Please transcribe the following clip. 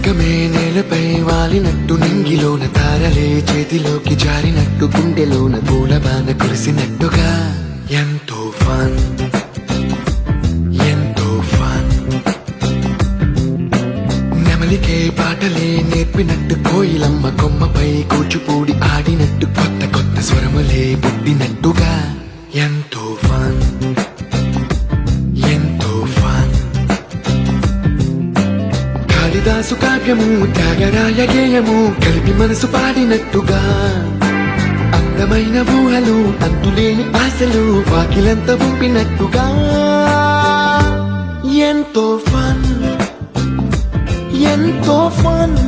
మేఘమే నేలపై వాలినట్టు నింగిలోన తారలే చేతిలోకి జారినట్టు గుండెలోన పూలబాన కురిసినట్టుగా ఎంతో ఫన్ ఎంతో ఫన్ నెమలికే పాటలే నేర్పినట్టు కోయిలమ్మ కొమ్మపై కూచిపూడి ఆడినట్టు కొత్త కొత్త స్వరములే పుట్టినట్టుగా ఎంతో ఫన్ ఎంతో ఫన్ కాళిదాసు కావ్యము త్యాగరాయ గేయము కలిపి మనసు పాడినట్టుగా అందమైన ఊహలు అంతులేని ఆశలు వాకిలంత ఉంపినట్టుగా ఎంతో ఫన్ ఎంతో ఫన్